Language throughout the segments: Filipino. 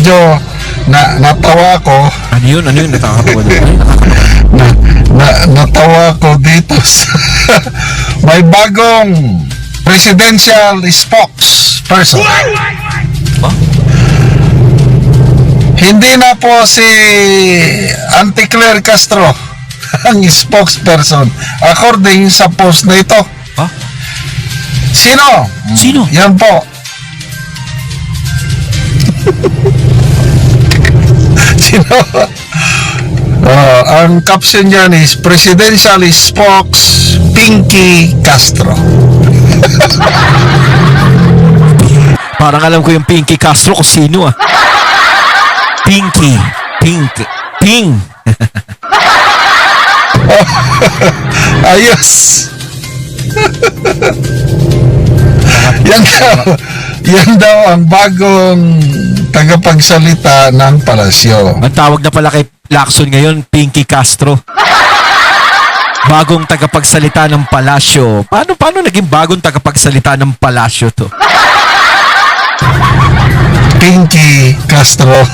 medyo natawa ko. Ano yun? Ano yun? Nakakatawa doon. Natawa ko dito sa may bagong presidential spokesperson. Huh? Hindi na po si Auntie Claire Castro ang spokesperson according sa post na ito. Ha? Sino? Sino? Yan po. Sino? Ang caption niyan is Presidential Spokes Pinky Castro. Parang alam ko yung Pinky Castro kung sino ah. Pinky. Ping. Ayos. Yan daw ang bagong tagapagsalita ng palasyo. Ang tawag na pala kay Lacson ngayon, Pinky Castro. Bagong tagapagsalita ng palasyo. Paano naging bagong tagapagsalita ng palasyo to? Pinky Castro.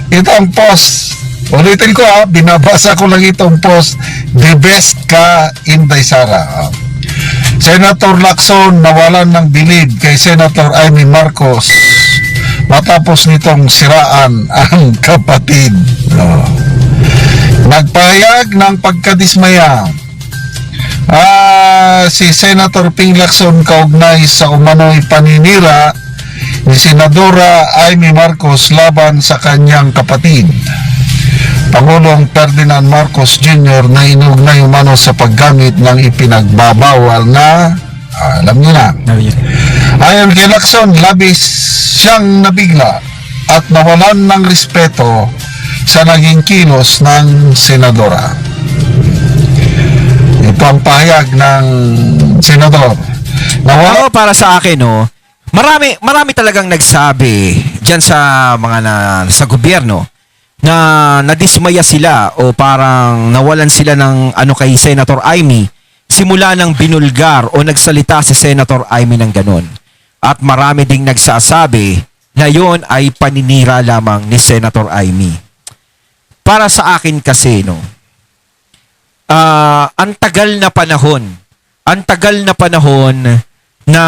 Ito ang post. Ulitin ko binabasa ko lang itong post. The best ka, Inday Sara. Senator Lacson nawalan ng bilib kay Senator Amy Marcos matapos nitong siraan ang kapatid. Nagpahayag ng pagkadismaya si Senator Ping Lacson kaugnay sa umano'y paninira ni Senadora Amy Marcos laban sa kanyang kapatid, Pangulong Ferdinand Marcos Jr. na inugnay umano sa paggamit ng ipinagbabawal na alam niyo na. Ayon kay Lacson, labis siyang nabigla at nawalan ng respeto sa naging kilos ng senadora. Ito ang pahayag ng senador. Ako para sa akin, marami talagang nagsabi diyan sa mga sa gobyerno na nadismaya sila o parang nawalan sila ng kay Senator Amy simula ng binulgar o nagsalita si Senator Amy ng ganon. At marami ding nagsasabi na yon ay paninira lamang ni Senator Amy. Para sa akin kasi, ang tagal na panahon na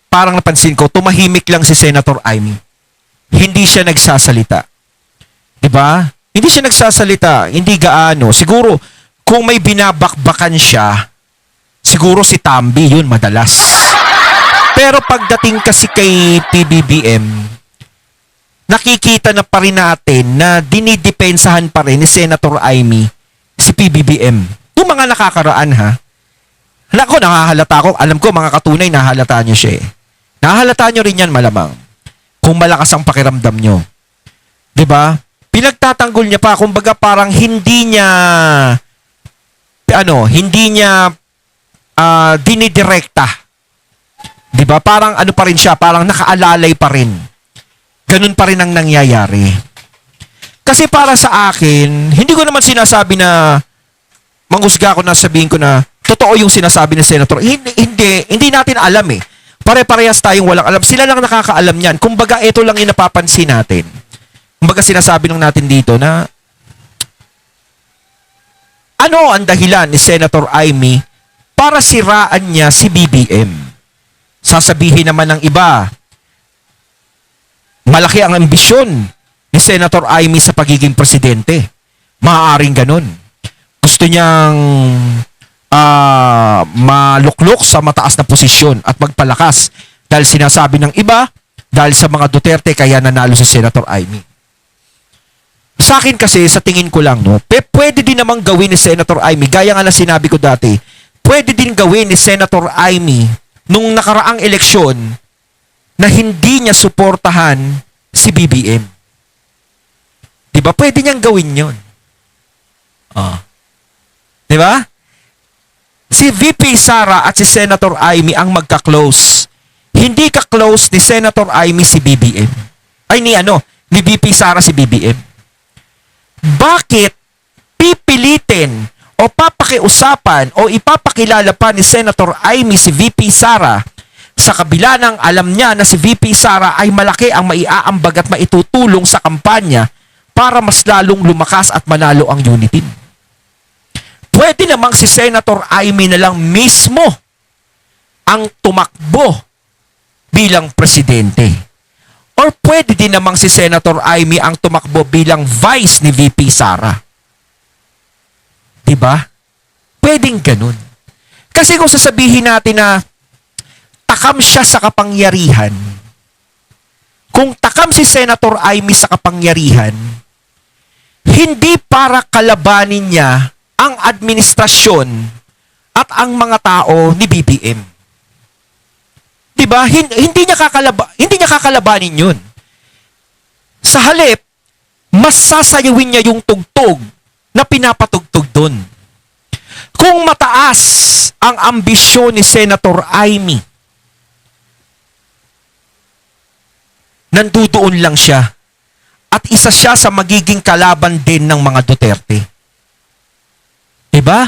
parang napansin ko, tumahimik lang si Senator Amy. Hindi siya nagsasalita. Diba? Hindi siya nagsasalita, hindi gaano. Siguro, kung may binabakbakan siya, siguro si Tambi yun madalas. Pero pagdating kasi kay PBBM, nakikita na pa rin natin na dinidepensahan pa rin ni Senator Amy si PBBM. Yung mga nakakaraan nahahalata ko, alam ko mga katunay nahahalata nyo siya eh. Nahahalata nyo rin yan malamang kung malakas ang pakiramdam nyo. Diba? Pinagtatanggol niya pa, kumbaga parang hindi niya dinidirekta. 'Di ba? Parang pa rin siya, parang nakaalalay pa rin. Ganun pa rin ang nangyayari. Kasi para sa akin, hindi ko naman sinasabi na manghusga ko na sabihin ko na totoo yung sinasabi ni Senator. Hindi natin alam eh. Pare-parehas tayong walang alam. Sila lang nakakaalam niyan. Kumbaga ito lang yung napapansin natin. Kumbaga sinasabi nung natin dito na ano ang dahilan ni Senator Amy para siraan niya si BBM? Sasabihin naman ng iba, malaki ang ambisyon ni Senator Amy sa pagiging presidente. Maaaring ganun. Gusto niyang maluklok sa mataas na posisyon at magpalakas dahil sinasabi ng iba, dahil sa mga Duterte kaya nanalo si Senator Amy. Sa akin kasi, sa tingin ko lang, pwede din namang gawin ni Senator Amy, gaya nga na sinabi ko dati, pwede din gawin ni Senator Amy nung nakaraang eleksyon na hindi niya suportahan si BBM. Diba? Pwede niyang gawin yun. Diba? Si VP Sara at si Senator Amy ang magka-close. Hindi ka-close ni Senator Amy si BBM. Ni VP Sara si BBM. Bakit pipilitin o papakiusapan o ipapakilala pa ni Senator Amy si VP Sara sa kabila ng alam niya na si VP Sara ay malaki ang maiaambag at maitutulong sa kampanya para mas lalong lumakas at manalo ang unity. Pwede namang si Senator Amy na lang mismo ang tumakbo bilang presidente. Or pwede din namang si Senator Amy ang tumakbo bilang vice ni VP Sara. Diba? Pwedeng ganun. Kasi kung sasabihin natin na takam siya sa kapangyarihan, kung takam si Senator Amy sa kapangyarihan, hindi para kalabanin niya ang administrasyon at ang mga tao ni BBM. Diba? Hindi niya kakalabanin yun. Sa halip, mas sasayawin niya yung tugtog na pinapatugtog doon. Kung mataas ang ambisyon ni Senator Amy, nandudoon lang siya at isa siya sa magiging kalaban din ng mga Duterte. Diba?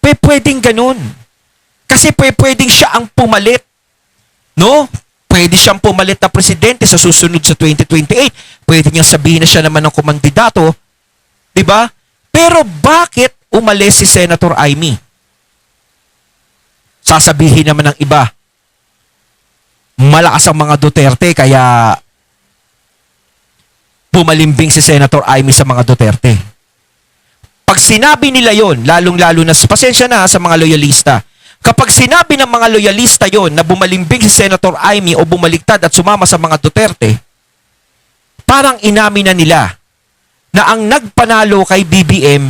Pwedeng ganun. Kasi pwedeng siya ang pumalit. No? Pwede siyang pumalit na presidente sa susunod sa 2028. Pwede niyang sabihin na siya naman ang kumandidato. Diba? Pero bakit umalis si Senator Amy? Sasabihin naman ng iba, malakas ang mga Duterte kaya bumalimbing si Senator Amy sa mga Duterte. Pag sinabi nila yon, lalong-lalo na, pasensya na sa mga loyalista, kapag sinabi ng mga loyalista yon na bumalimbing si Senator Amy o bumaliktad at sumama sa mga Duterte, parang inamin na nila na ang nagpanalo kay BBM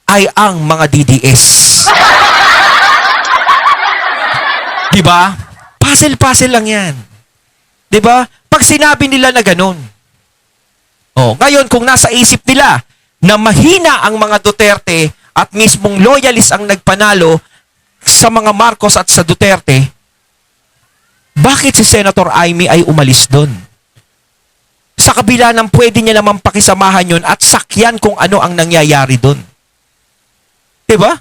ay ang mga DDS. Diba? Puzzle-puzzle lang yan. Diba? Pag sinabi nila na ganun. Oh, ngayon kung nasa isip nila na mahina ang mga Duterte at mismong loyalist ang nagpanalo sa mga Marcos at sa Duterte, bakit si Senator Amy ay umalis doon? Sa kabila ng pwede niya naman pakisamahan yun at sakyan kung ano ang nangyayari doon. Diba?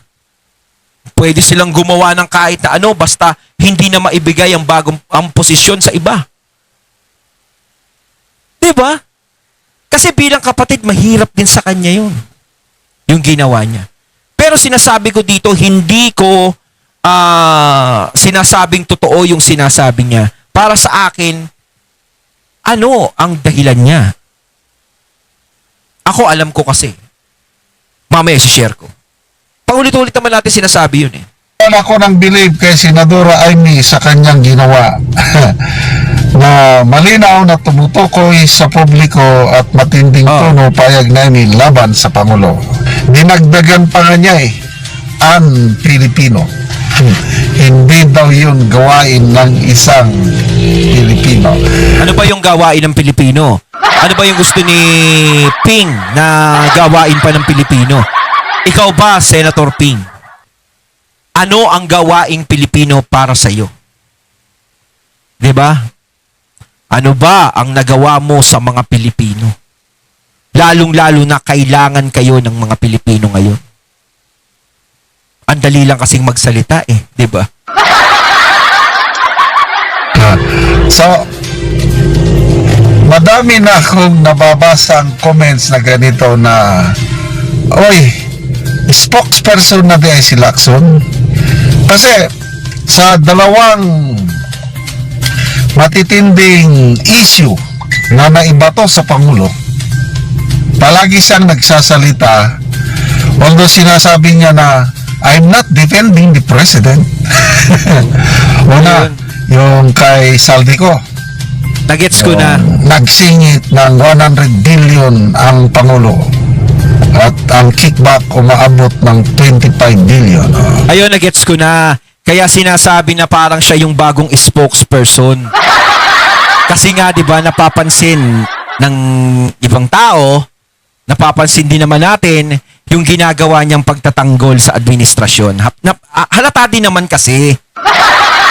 Pwede silang gumawa ng kahit na ano basta hindi na maibigay ang ang posisyon sa iba. Diba? Kasi bilang kapatid, mahirap din sa kanya yun. Yung ginawa niya. Pero sinasabi ko dito, hindi ko sinasabing totoo yung sinasabi niya. Para sa akin, ano ang dahilan niya? Ako alam ko kasi. Mamaya si-share ko. Paulit-ulit naman natin sinasabi yun eh. Wala ko nang believe kay Senadora Amy sa kanyang ginawa. Na malinaw na tumutukoy sa publiko at matinding tono payag namin laban sa Pangulo. Dinagdagan pa nga niya Pilipino. Hindi daw yun gawain ng isang Pilipino. Ano ba yung gawain ng Pilipino? Ano ba yung gusto ni Ping na gawain pa ng Pilipino? Ikaw ba, Senator Ping? Ano ang gawaing Pilipino para sa iyo? 'Di ba? Ano ba ang nagawa mo sa mga Pilipino? Lalong-lalo na kailangan kayo ng mga Pilipino ngayon. Ang dali lang kasing magsalita eh, 'di ba? So, madami na akong nababasang comments na ganito na, oy, spokesperson na di ay si Lacson. Kasi sa dalawang matitinding issue na naibato sa Pangulo, palagi siyang nagsasalita, although sinasabi niya na I'm not defending the President. Una, yung kay Saldico, Nagets ko na. nagsingit ng 100 billion ang Pangulo at ang kickback umaabot ng 25 billion. Ayun, nagets ko na. Kaya sinasabi na parang siya yung bagong spokesperson. Kasi nga, di ba, napapansin ng ibang tao, napapansin din naman natin yung ginagawa niyang pagtatanggol sa administrasyon. Halata din naman kasi.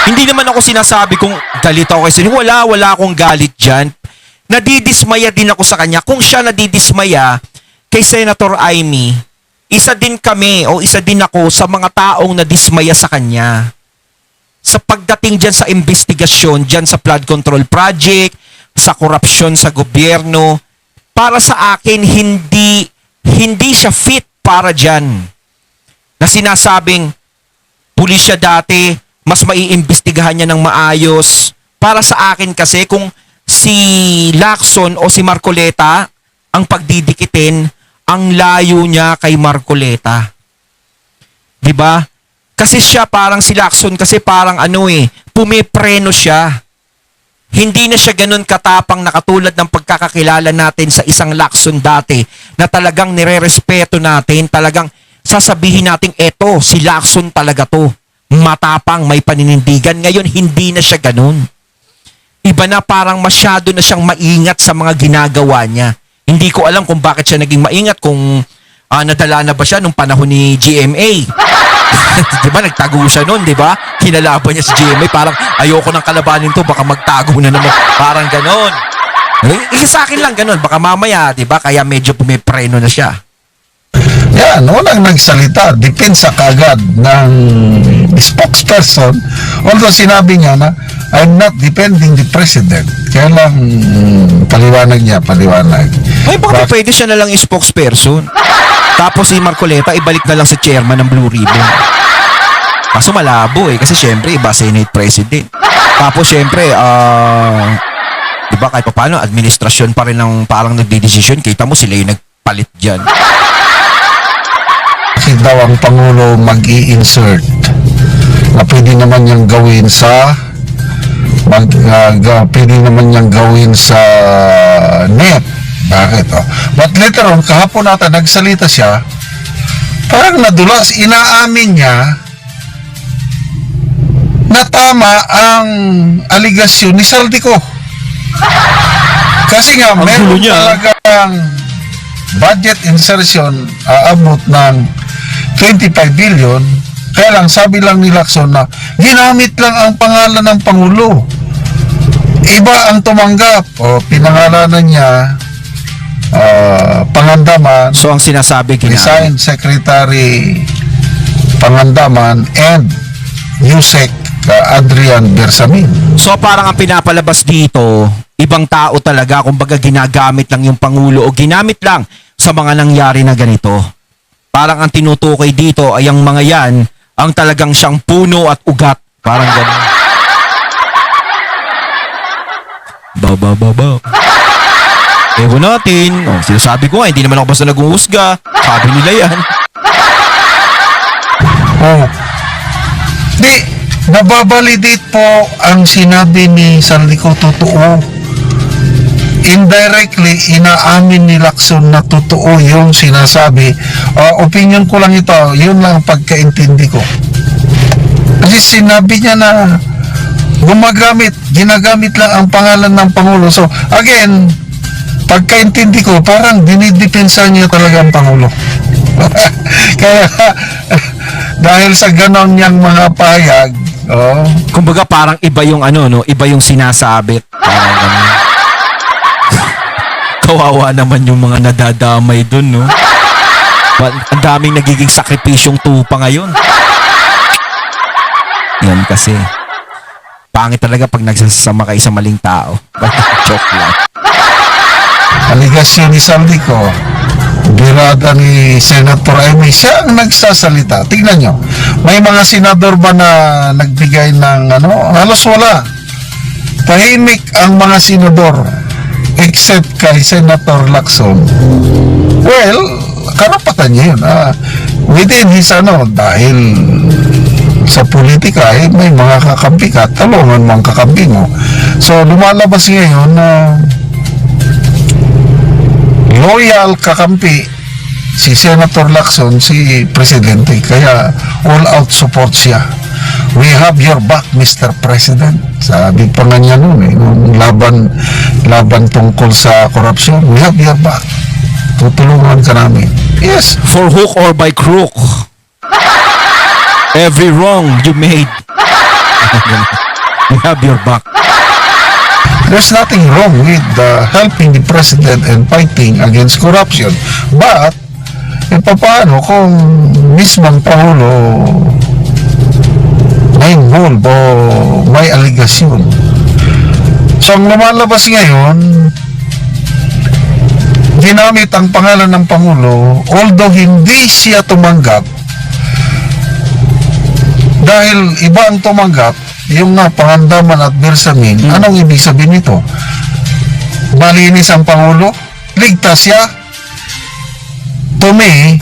Hindi naman ako sinasabi kung galit ako kasi wala akong galit dyan. Nadidismaya din ako sa kanya. Kung siya nadidismaya kay Senator Amy, isa din kami o isa din ako sa mga taong nadismaya sa kanya. sa pagdating dyan sa investigasyon, dyan sa flood control project, sa korupsyon sa gobyerno, para sa akin, hindi siya fit para dyan. Na sinasabing, pulis siya dati, mas maiimbestigahan niya ng maayos. Para sa akin kasi, kung si Lacson o si Marcoleta ang pagdidikitin, ang layo niya kay Marcoleta. 'Di ba? Kasi siya parang si Lacson kasi parang pumipreno siya. Hindi na siya ganun katapang na katulad ng pagkakakilala natin sa isang Lacson dati na talagang nirerespeto natin, talagang sasabihin natin, eto, si Lacson talaga to. Matapang, may paninindigan. Ngayon, hindi na siya ganun. Iba na, parang masyado na siyang maingat sa mga ginagawa niya. Hindi ko alam kung bakit siya naging maingat, kung nadala na ba siya nung panahon ni GMA. Diba, nagtago siya nun, diba? Kinalaban niya si GMA, parang ayoko nang kalabanin to, baka magtago na naman. Parang ganon. Sa akin lang ganon, baka mamaya, diba? Kaya medyo pumipreno na siya. Yan, walang nagsalita. Depensa kagad ng spokesperson. Although sinabi niya na, I'm not defending the president. Kaya lang, paliwanag niya. Ay, baka pwede siya na lang yung spokesperson. Tapos si Marcoleta, ibalik na lang sa chairman ng Blue Ribbon. Kaso malabo kasi syempre, iba Senate President. Tapos syempre, diba kahit pa paano, administrasyon pa rin ang parang nagdidesisyon. Kita mo sila yung nagpalit dyan. Kasi daw ang Pangulo mag-i-insert na pwede naman niyang gawin sa net. Bakit? But later on, kahapon nata nagsalita siya, parang nadulas, inaamin niya na tama ang aligasyon ni Saldico. Kasi nga, meron talagang budget insertion aabot ng 25 billion. Kaya lang, sabi lang ni Lacson na ginamit lang ang pangalan ng Pangulo. Iba ang tumanggap. Pinangalanan niya Pangandaman. So, ang sinasabi Design Secretary Pangandaman and Yusek Adrian Bersamin. So, parang ang pinapalabas dito, ibang tao talaga, kumbaga ginagamit lang yung Pangulo o ginamit lang sa mga nangyari na ganito. Parang ang tinutukoy dito ay ang mga yan ang talagang siyang puno at ugat. Parang gano'n. Ba. Ewan natin. Sinasabi ko nga, hindi naman ako basta nag-uusga. Sabi nila yan. Nababalidate po ang sinabi ni Saldico, totoo. Indirectly, inaamin ni Lacson na totoo yung sinasabi. Opinion ko lang ito, yun lang ang pagkaintindi ko. Kasi sinabi niya na ginagamit lang ang pangalan ng Pangulo. So, again, pagkaintindi ko, parang dinidepensa niya talaga ang Pangulo. Kaya, dahil sa ganon niyang mga payag, kumbaga parang iba yung iba yung sinasabit. Parang ganun. Kawawa naman yung mga nadadamay dun, no? Ang daming nagiging sakripisyong tupa ngayon. Yan kasi. Pangit talaga pag nagsasama kayo sa maling tao. Joke lang. Aligasyon ni Saldico, birada ni Senator Amy, siya ang nagsasalita. Tingnan nyo, may mga senador ba na nagbigay ng halos wala. Tahimik ang mga senador except kay Senator Lacson. Well, karapatan niya yun. Within his dahil sa politika, may mga kakampi ka, talungan mo ang kakampi mo. So, lumalabas ngayon na loyal kakampi si Senator Lacson, si Presidente. Kaya all-out support siya. We have your back, Mr. President. Sabi pa nga niya noon, nung laban tungkol sa korupsyon. We have your back. Tutulungan ka namin. Yes. For hook or by crook. Every wrong you made. We have your back. There's nothing wrong with helping the president and fighting against corruption. But, paano kung mismong Pangulo na-involve o may aligasyon. So ang lumalabas ngayon, ginamit ang pangalan ng Pangulo, although hindi siya tumanggap, dahil iba ang tumanggap, yung nga pangandaman at bersamin, anong ibig sabihin nito? Malinis ang Pangulo? Ligtas siya? To me,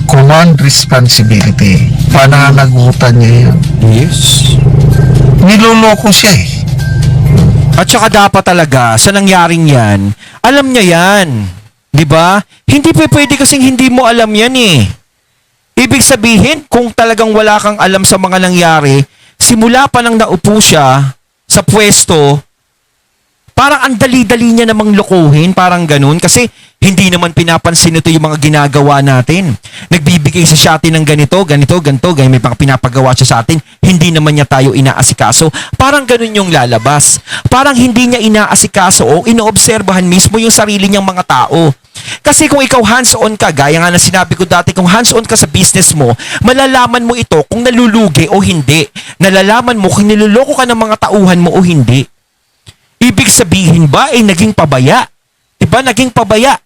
command responsibility. Pananagutan niya yan. Yes. Niloloko siya eh. At saka dapat talaga, sa nangyaring yan, alam niya yan. Di ba? Hindi pwede kasing hindi mo alam yan eh. Ibig sabihin, kung talagang wala kang alam sa mga nangyari, simula pa nang naupo siya sa pwesto, parang ang dali-dali niya namang lokohin, parang ganun. Kasi hindi naman pinapansin ito yung mga ginagawa natin. Nagbibigay sa atin ng ganito, may mga pinapagawa siya sa atin, hindi naman niya tayo inaasikaso. Parang ganun yung lalabas. Parang hindi niya inaasikaso o inoobserbahan mismo yung sarili niyang mga tao. Kasi kung ikaw hands-on ka, gaya nga na sinabi ko dati, kung hands-on ka sa business mo, malalaman mo ito kung nalulugi o hindi. Nalalaman mo kung niloloko ka ng mga tauhan mo o hindi. Ibig sabihin ba ay naging pabaya? Diba naging pabaya?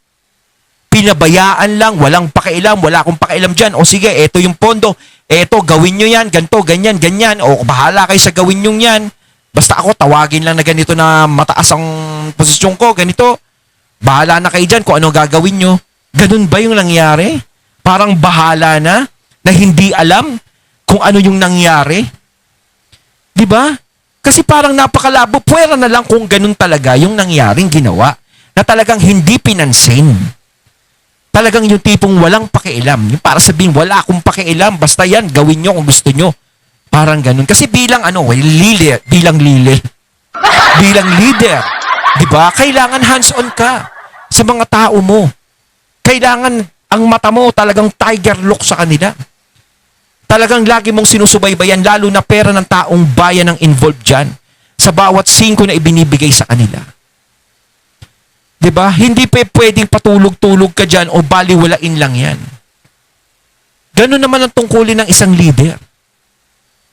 Pinabayaan lang, walang pakialam, wala akong pakialam dyan. O sige, eto yung pondo, eto gawin nyo yan, ganto, ganyan, ganyan. O bahala kayo sa gawin nyo yan. Basta ako tawagin lang na ganito na mataas ang posisyon ko, ganito. Bahala na kayo dyan kung ano gagawin nyo. Ganun ba yung nangyari? Parang bahala na hindi alam kung ano yung nangyari. Diba? Kasi parang napakalabo, puwera na lang kung ganun talaga yung nangyaring ginawa. Na talagang hindi pinansin. Talagang yung tipong walang pakialam. Yung para sabihin, wala akong pakialam, basta yan, gawin nyo kung gusto nyo. Parang ganun. Kasi bilang bilang leader, diba? Kailangan hands-on ka sa mga tao mo. Kailangan ang mata mo talagang tiger look sa kanila. Talagang lagi mong sinusubaybayan, lalo na pera ng taong bayan ang involved dyan sa bawat singko na ibinibigay sa kanila. Diba? Hindi pwedeng patulog-tulog ka dyan o baliwalain lang yan. Ganun naman ang tungkulin ng isang leader.